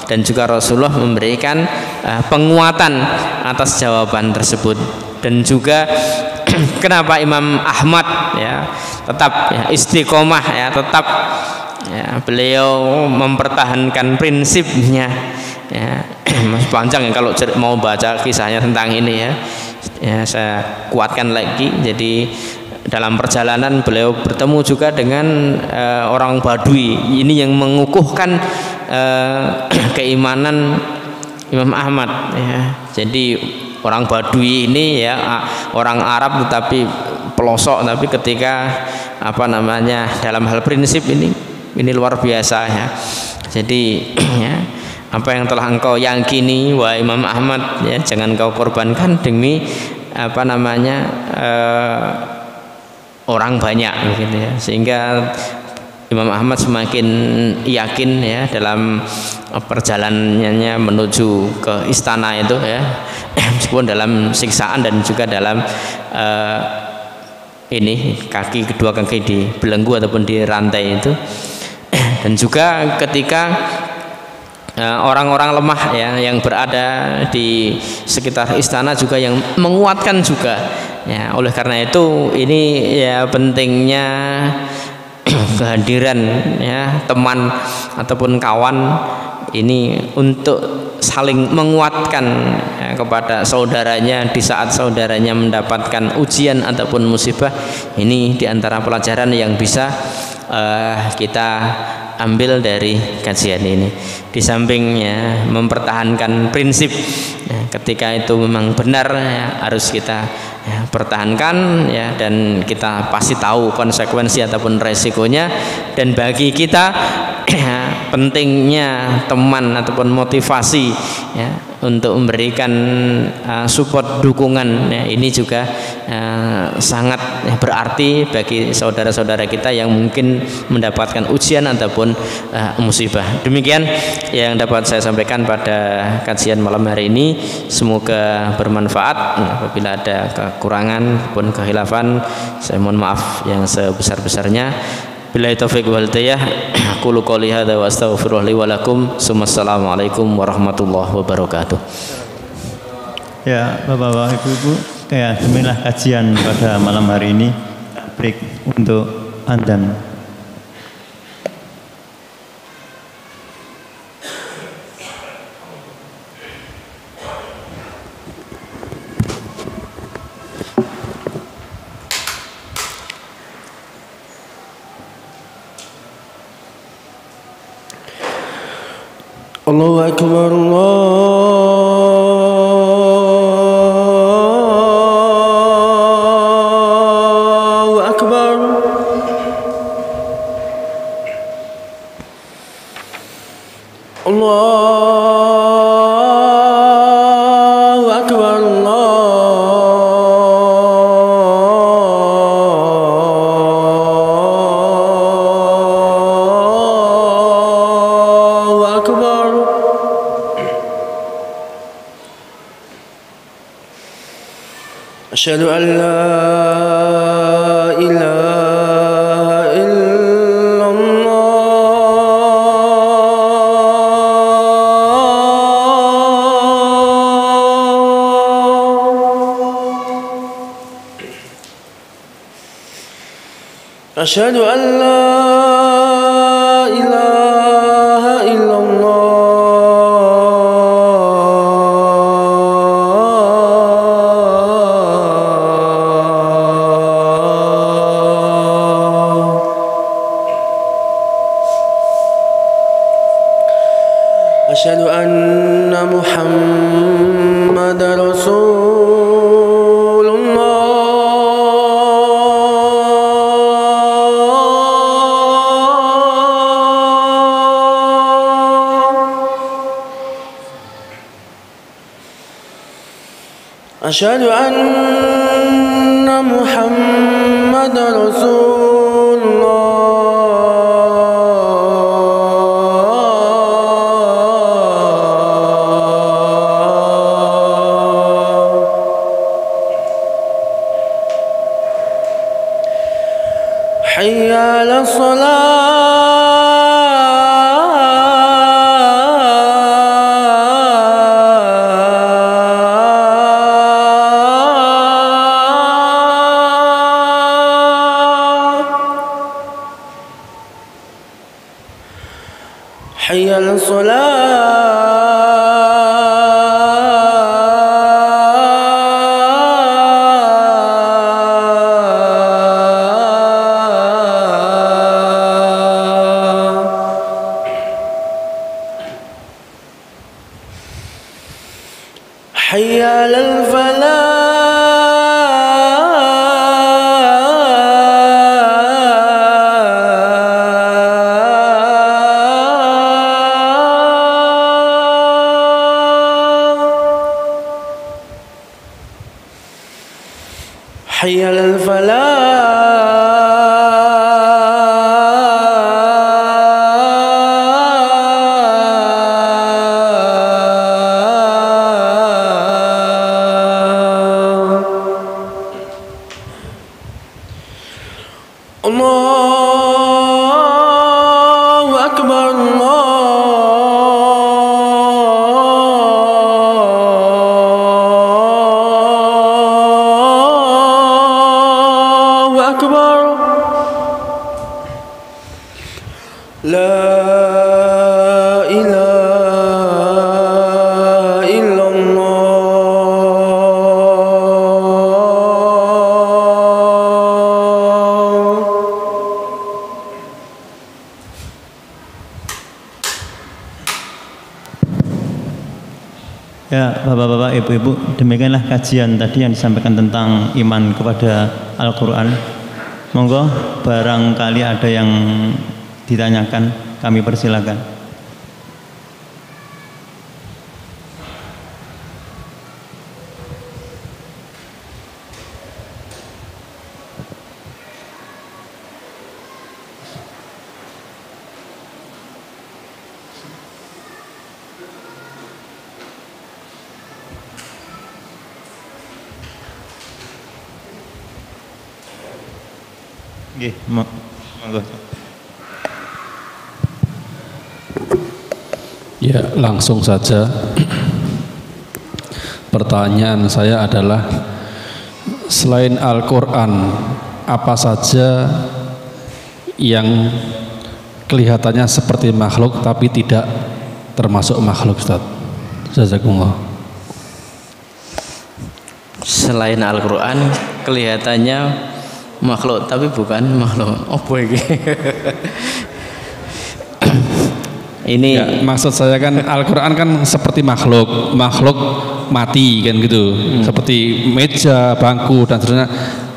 dan juga Rasulullah memberikan penguatan atas jawaban tersebut. Dan juga kenapa Imam Ahmad, ya, tetap, ya, istiqomah, ya, tetap, ya, beliau mempertahankan prinsipnya, ya. Masih panjang, ya, kalau mau baca kisahnya tentang ini, ya, saya kuatkan lagi. Jadi dalam perjalanan beliau bertemu juga dengan orang Badui. Ini yang mengukuhkan keimanan Imam Ahmad, ya. Jadi orang Badui ini, ya, orang Arab tetapi pelosok, tapi ketika dalam hal prinsip ini luar biasa, ya. Jadi, ya, apa yang telah engkau yakini wahai Imam Ahmad, ya, jangan kau korbankan demi orang banyak, gitu, ya. Sehingga Imam Ahmad semakin yakin, ya, dalam perjalanannya menuju ke istana itu, ya, meskipun dalam siksaan dan juga dalam kedua kaki dibelenggu ataupun dirantai itu. Dan juga ketika orang-orang lemah, ya, yang berada di sekitar istana juga yang menguatkan juga, ya. Oleh karena itu ini, ya, pentingnya kehadiran, ya, teman ataupun kawan ini untuk saling menguatkan, ya, kepada saudaranya di saat saudaranya mendapatkan ujian ataupun musibah. Ini diantara pelajaran yang bisa kita ambil dari kajian ini. Di sampingnya mempertahankan prinsip, ya, ketika itu memang benar, ya, harus kita, ya, pertahankan, ya, dan kita pasti tahu konsekuensi ataupun resikonya. Dan bagi kita, ya, pentingnya teman ataupun motivasi, ya, untuk memberikan support, dukungan, ya, ini juga sangat, ya, berarti bagi saudara-saudara kita yang mungkin mendapatkan ujian ataupun musibah. Demikian yang dapat saya sampaikan pada kajian malam hari ini. Semoga bermanfaat. Apabila ada kekurangan pun kehilafan, saya mohon maaf yang sebesar-besarnya. Billahi taufiq wal hidayah. Aqulu qouli hadza wa astaghfirullah li wa lakum. Assalamualaikum warahmatullahi wabarakatuh. Ya, Bapak-bapak, Ibu-ibu, ya, demikianlah kajian pada malam hari ini. Break untuk adzan. Allahu Akbar, Allahu Akbar. Allahu Akbar, Allahu Akbar. Asyhadu an la ilaha illallah. أشهد أن لا إله إلا الله أشهد أن محمد رسول أشهد أن محمد رسول الله حي على الصلاة حي على الصلاة حي على الفلاح حي على الفلاح الله أكبر الله أكبر لا إله إلا الله Ya, Bapak-bapak, Ibu-ibu, demikianlah kajian tadi yang disampaikan tentang iman kepada Al-Quran. Monggo, barangkali ada yang ditanyakan, kami persilakan. Nggih, monggo. Ya, langsung saja. Pertanyaan saya adalah, selain Al-Quran, apa saja yang kelihatannya seperti makhluk tapi tidak termasuk makhluk, Ustaz? Jazakumullah. Selain Al-Quran kelihatannya makhluk tapi bukan makhluk. Apa ini? Ini Ya, maksud saya kan Al-Quran kan seperti makhluk mati kan gitu, seperti meja, bangku dan seterusnya.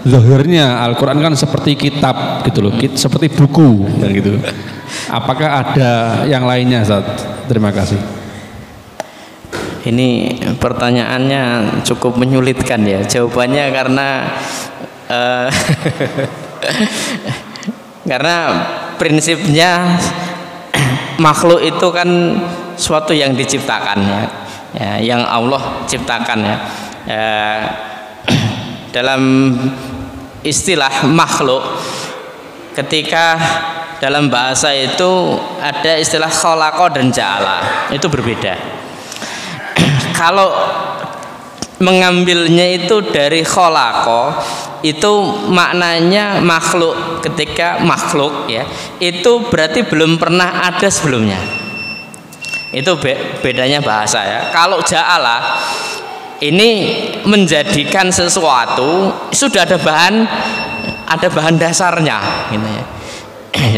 Zahirnya Al-Quran kan seperti kitab gitu loh, seperti buku dan gitu. Apakah ada yang lainnya, Ustaz? Terima kasih. Ini pertanyaannya cukup menyulitkan ya jawabannya, karena prinsipnya makhluk itu kan suatu yang diciptakan ya, yang Allah ciptakan ya. Dalam istilah makhluk, ketika dalam bahasa itu ada istilah khalaqa dan ja'ala, itu berbeda. Kalau mengambilnya itu dari khalaqa, itu maknanya makhluk. Ketika makhluk ya, itu berarti belum pernah ada sebelumnya. Itu bedanya bahasa ya. Kalau ja'ala ini menjadikan sesuatu sudah ada bahan dasarnya gitu ya.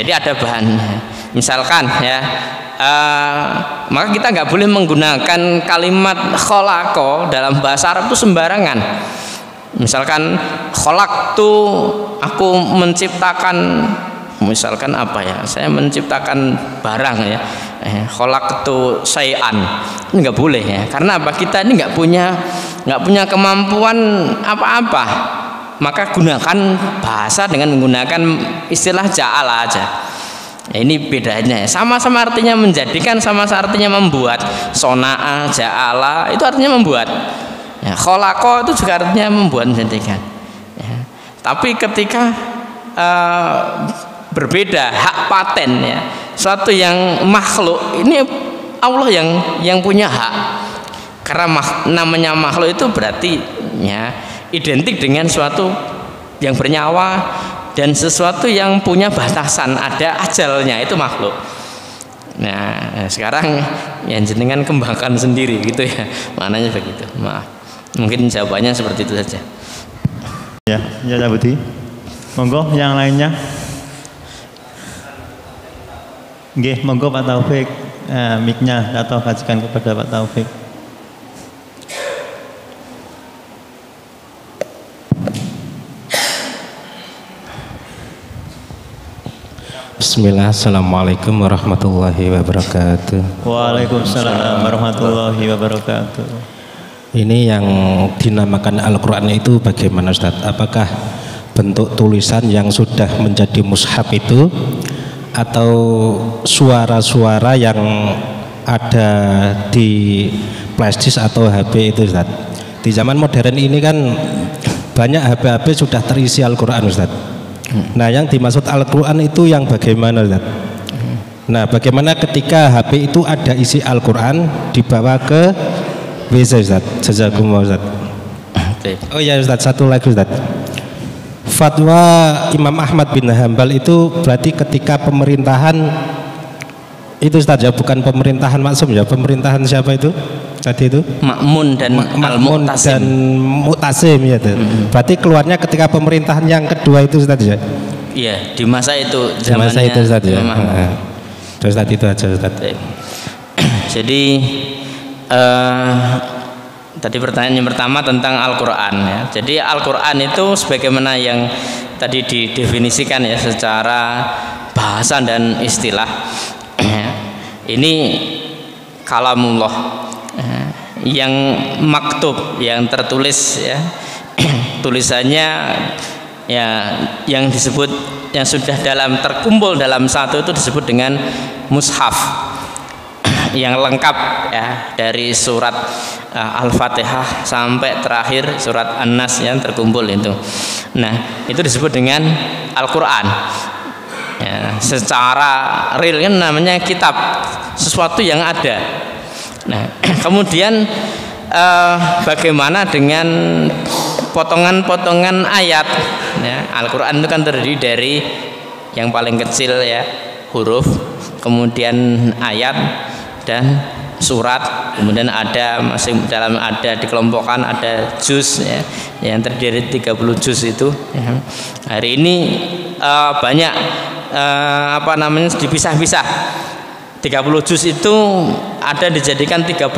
Jadi ada bahannya. Misalkan ya, maka kita nggak boleh menggunakan kalimat kholaqo dalam bahasa Arab itu sembarangan. Misalkan kholaqtu, aku menciptakan, misalkan apa ya, saya menciptakan barang ya, kholaqtu syai'an, ini nggak boleh ya. Karena apa? Kita ini nggak punya kemampuan apa-apa. Maka gunakan bahasa dengan menggunakan istilah ja'ala aja. Ya, ini bedanya ya. Sama-sama artinya menjadikan, sama-sama artinya membuat. Sona'a, ja'ala itu artinya membuat. Ya, kholaqo itu juga artinya membuat, menjadikan. Ya. Tapi ketika berbeda hak paten ya, suatu yang makhluk ini Allah yang punya hak. Karena namanya makhluk itu berarti ya identik dengan suatu yang bernyawa dan sesuatu yang punya batasan, ada ajalnya, itu makhluk. Nah, sekarang yang jenengan kembangkan sendiri gitu ya, maknanya begitu. Maaf, mungkin jawabannya seperti itu saja. Ya, ya Budi. Monggo yang lainnya. Nggih, monggo Pak Taufik, mic-nya atau kajikan kepada Pak Taufik. Bismillah, assalamualaikum warahmatullahi wabarakatuh. Waalaikumsalam warahmatullahi wabarakatuh. Ini yang dinamakan Al-Quran itu bagaimana Ustaz? Apakah bentuk tulisan yang sudah menjadi mushaf itu, atau suara-suara yang ada di flashdisk atau HP itu Ustaz? Di zaman modern ini kan banyak HP-HP sudah terisi Al-Quran Ustaz. Nah, yang dimaksud Al-Quran itu yang bagaimana Ustaz? Nah, bagaimana ketika HP itu ada isi Al-Quran dibawa ke WC Ustaz? Jazakumullah Ustaz. Oh ya Ustaz, satu lagi Ustaz. Fatwa Imam Ahmad bin Hambal itu berarti ketika pemerintahan itu Ustaz ya, bukan pemerintahan Maksum ya, pemerintahan siapa itu? Tadi itu Ma'mun dan Al-Mu'tasim dan Mu'tasim ya itu. Berarti keluarnya ketika pemerintahan yang kedua itu Ustaz ya? Iya, di masa itu, di masa itu Ustaz ya. Terus tadi itu aja Ustaz. Jadi tadi pertanyaan yang pertama tentang Al-Quran ya. Jadi Al-Quran itu sebagaimana yang tadi didefinisikan ya secara bahasa dan istilah. Ini kalamullah yang maktub, yang tertulis ya. Tulisannya ya yang disebut, yang sudah terkumpul dalam satu itu disebut dengan mushaf, yang lengkap ya, dari surat Al-Fatihah sampai terakhir surat An-Nas yang terkumpul itu. Nah, itu disebut dengan Al-Quran ya, secara real kan namanya kitab, sesuatu yang ada. Nah, kemudian bagaimana dengan potongan-potongan ayat ya? Al-Quran itu kan terdiri dari yang paling kecil ya, huruf, kemudian ayat dan surat, kemudian ada masih dalam, ada dikelompokkan, ada juz ya, yang terdiri 30 juz itu ya. Hari ini banyak dipisah-pisah. 30 juz itu ada dijadikan 30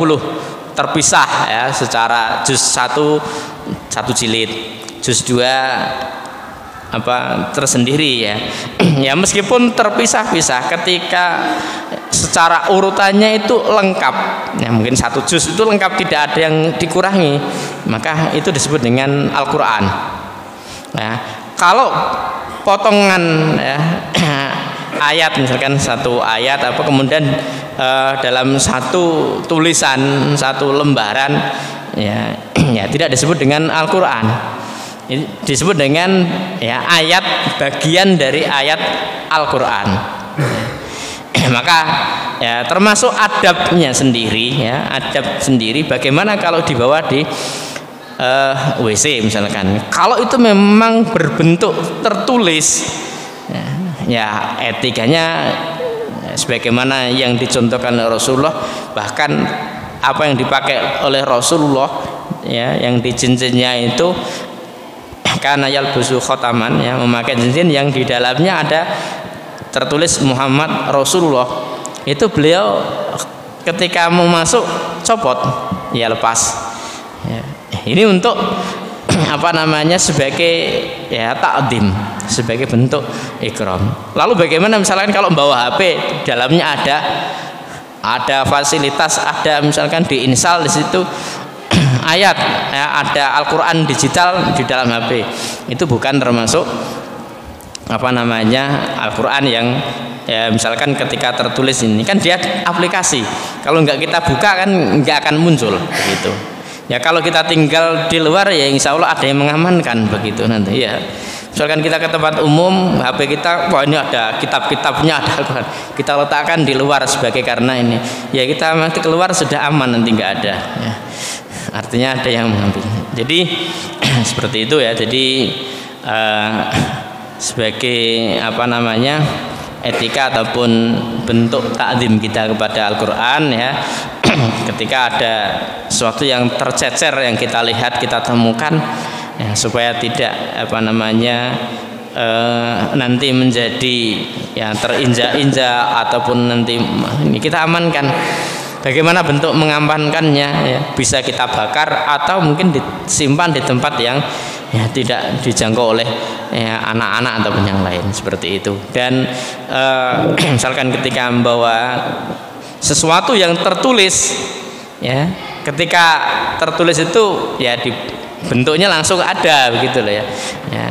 terpisah ya, secara juz 1 jilid, juz 2 tersendiri ya. Ya meskipun terpisah-pisah, ketika secara urutannya itu lengkap ya, mungkin 1 juz itu lengkap, tidak ada yang dikurangi, maka itu disebut dengan Al-Quran. Nah, kalau potongan ya, ayat, misalkan satu ayat kemudian dalam satu tulisan, satu lembaran ya, ya tidak disebut dengan Al-Quran, disebut dengan ya ayat, bagian dari ayat Al-Quran. Maka ya termasuk adabnya sendiri ya, adab sendiri bagaimana kalau dibawa di WC misalkan. Kalau itu memang berbentuk tertulis, ya etikanya sebagaimana yang dicontohkan oleh Rasulullah, bahkan apa yang dipakai oleh Rasulullah, ya, yang di cincinnya itu karena yalbusu khotaman, ya, memakai cincin yang di dalamnya ada tertulis Muhammad Rasulullah. Itu beliau ketika mau masuk copot, ya lepas. Ya. Ini untuk apa namanya, sebagai ya ta'zim, sebagai bentuk ikram. Lalu bagaimana misalkan kalau membawa HP dalamnya ada fasilitas, ada misalkan diinstal di situ ayat, ya, ada Al-Qur'an digital di dalam HP. Itu bukan termasuk apa namanya Al-Qur'an yang ya misalkan ketika tertulis ini kan dia aplikasi. Kalau nggak kita buka kan nggak akan muncul begitu. Ya kalau kita tinggal di luar ya insya Allah ada yang mengamankan begitu nanti ya. Misalkan kita ke tempat umum, HP kita, wah ini ada kitab-kitabnya, ada Al-Quran, kita letakkan di luar sebagai karena ini. Ya kita nanti keluar sudah aman, nanti nggak ada. Ya. Artinya ada yang mengambil. Jadi seperti itu ya. Jadi sebagai apa namanya etika ataupun bentuk takzim kita kepada Al-Quran, ya, ketika ada sesuatu yang tercecer yang kita lihat, kita temukan, ya, supaya tidak apa namanya nanti menjadi ya terinjak-injak ataupun nanti ini kita amankan. Bagaimana bentuk mengamankannya, ya, bisa kita bakar atau mungkin disimpan di tempat yang ya tidak dijangkau oleh ya, anak-anak ataupun yang lain seperti itu. Dan misalkan ketika membawa sesuatu yang tertulis, ya, ketika tertulis itu ya di bentuknya langsung ada begitu loh ya. Ya.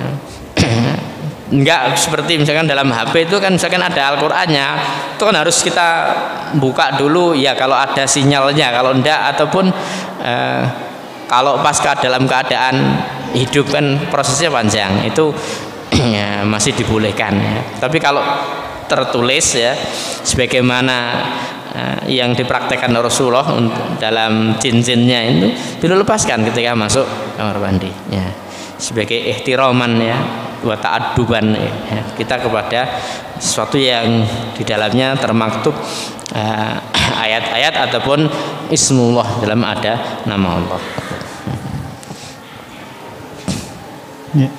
Enggak seperti misalkan dalam HP itu kan misalkan ada Al-Qur'annya, itu kan harus kita buka dulu ya kalau ada sinyalnya, kalau enggak ataupun kalau pasca dalam keadaan hidup kan prosesnya panjang, itu ya, masih dibolehkan, ya. Tapi kalau tertulis ya sebagaimana yang dipraktekkan Rasulullah dalam cincinnya itu dilepaskan ketika masuk kamar mandi, ya, sebagai ihtiraman, ya, wa ta'adduban, ya, kita kepada sesuatu yang di dalamnya termaktub ayat-ayat ataupun ismullah, dalam ada nama Allah. Ya.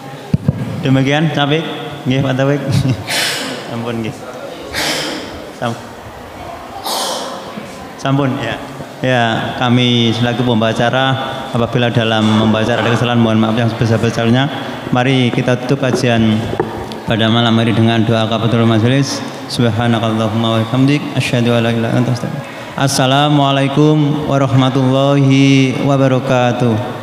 Demikian Taufik, nggih Pak Taufik. Ampun nggih. Sampun ya. Ya, kami selaku pembacara apabila dalam membaca ada kesalahan mohon maaf yang sebesar-besarnya. Mari kita tutup kajian pada malam hari dengan doa kafaratul majelis. Subhanakallahumma wa bihamdik asyhadu an la ilaha illa anta astaghfiruka. Assalamualaikum warahmatullahi wabarakatuh.